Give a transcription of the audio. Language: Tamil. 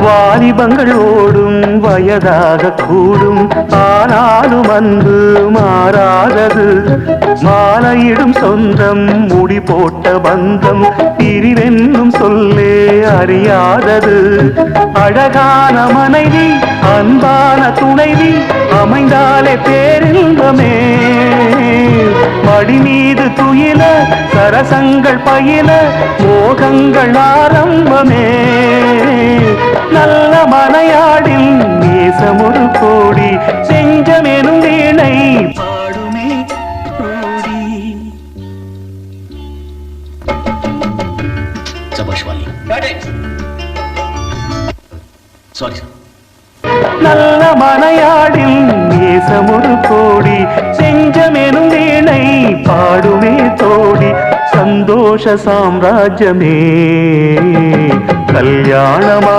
வாலிபங்கள் ஓடும் வயதாக கூடும், ஆனாலும் அன்பு மாறாதது. மாலையிடும் சொந்தம் முடி போட்ட பந்தம் பிரிவென்னும் சொல்லே அறியாதது. அழகான மனைவி அன்பான துணைவி அமைந்தாலே பேரின்பமே. மடி மீது துயில சரசங்கள் பயில மோகங்கள் ஆரம்பமே. நல்ல மனையாடில் நேசம் ஒரு கோடி, செஞ்சமெனும் வீணை பாடுமே கோடி. நல்ல மனையாடில் நேசம் ஒரு கோடி, செஞ்சமெனும் வீணை பாடுமே தோடி. சந்தோஷ சாம்ராஜ்யமே கல்யாணமா